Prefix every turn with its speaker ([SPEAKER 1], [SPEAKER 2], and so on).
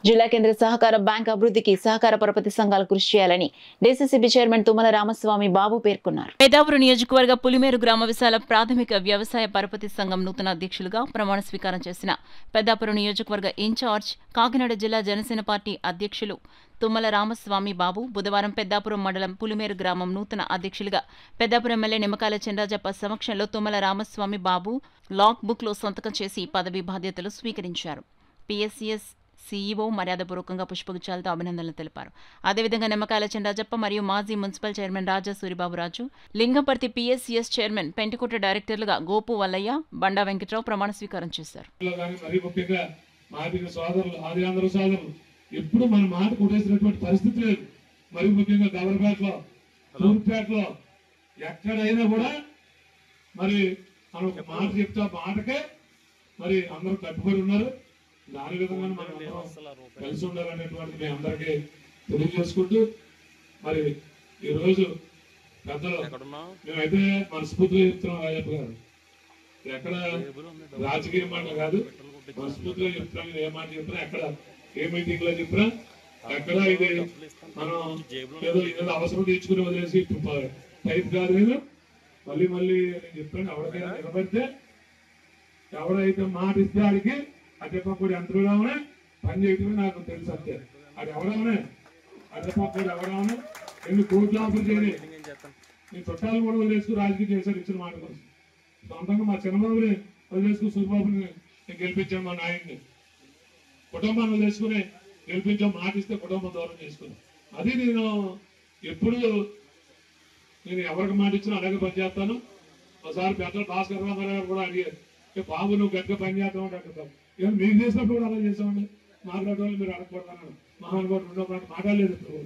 [SPEAKER 1] జిల్లా కేంద్ర సహకార బ్యాంక్ అభివృద్ధికి సహకార పరపతి సంఘాలు కృషి చేయాలని డీసీసీబీ చైర్మన్ తుమ్మల రామస్వామి బాబు పేర్కొన్నారు. పెద్దాపురం నియోజకవర్గ పులిమేరు గ్రామ విశాల ప్రాథమిక వ్యవసాయ పరపతి సంఘం నూతన అధ్యక్షులుగా ప్రమాణ స్వీకారం చేసిన పెద్దాపురం నియోజకవర్గ ఇన్ఛార్జ్ కాకినాడ జిల్లా జనసేన పార్టీ అధ్యక్షులు తుమ్మల రామస్వామి బాబు బుధవారం పెద్దాపురం మండలం పులిమేరు గ్రామం నూతన అధ్యక్షులుగా పెద్దాపురం ఎమ్మెల్యే నిమ్మకాయల చినరాజప్ప సమక్షంలో తుమ్మల రామస్వామి బాబు లాక్ బుక్ లో సంతకం చేసి పదవి బాధ్యతలు స్వీకరించారు. పిఎస్సిఎస్ సీఈఓ మర్యాదపూర్వకంగా పుష్పగుచ్చాలతో అభినందనలు తెలిపారు. అదేవిధంగా నిమ్మకాయల చినరాజప్ప మరియు మాజీ మున్సిపల్ చైర్మన్ రాజా సూరిబాబురాజు, లింగంపర్తి పిఎస్సిఎస్ చైర్మన్ పెంటికోట డైరెక్టర్లుగా గోపు వల్లయ్య, బండా వెంకట్రావు ప్రమాణ స్వీకారం చేశారు.
[SPEAKER 2] ఎప్పుడు మన మాట కొట్టేసినటువంటి పరిస్థితి లేదు. మరి ముఖ్యంగా గవర్నపేటలో, తూర్పుపేటలో ఎక్కడైనా కూడా మరి మనం ఒక మాట చెప్తే ఆ మాటకే మరి అందరూ కట్టుబడి ఉన్నారు. దాని విధంగా మనం కలిసి ఉండాలనేటువంటి మీ అందరికీ తెలియజేసుకుంటూ మరి ఈరోజు పెద్దలు మేమైతే మనస్ఫూర్తిగా చెప్తున్నాం. రాజప్ప గారు ఎక్కడ రాజకీయ మాట కాదు, మనస్ఫూర్తిగా చెప్తున్నాం. ఏ మాట చెప్పినా, ఎక్కడ ఏ మీటింగ్ లో చెప్పినా, ఎక్కడ ఇది మనం ఏదో అవసరం తీర్చుకుని వదిలేసి టైప్ కాదు. నేను మళ్ళీ మళ్ళీ నేను చెప్పాను, ఎవరికైనా నిలబడితే ఎవరైతే మాట ఇస్తే ఆడికి అడ్డపక్కడు ఎంత రావనే పని చేయటమే నాకు తెలుసు. అంతే అది ఎవరవనే అడ్డపక్కడు ఎవరవనే 2 కోట్ల ఆఫర్ చేయని నేను చుట్టాలు కూడా వదిలేసుకుని రాజకీయం చేశాడు. ఇచ్చిన మాట కోసం సొంతంగా మా చిన్నబాబుని వదిలేసుకుని సూరిబాబుని నేను గెలిపించాను. మా నాయన్ని కుటుంబాన్ని వదిలేసుకుని గెలిపించాం. మాట ఇస్తే కుటుంబం దూరం చేసుకుని అది నేను ఎప్పుడు నేను ఎవరికి మాట ఇచ్చినా అలాగే పనిచేస్తాను. ఒకసారి పెద్దలు భాస్కర్ రామారావు గారు కూడా అడిగారు, బాబు నువ్వు గట్టిగా పని చేస్తావు అంటారు. ఇక మీరు చేసినప్పుడు కూడా అలా చేసామండి. మాట్లాడే వాళ్ళు మీరు అడగకూడదు. మహానుభావుడు 2 మాట మాట్లాడలేదు. ఇప్పుడు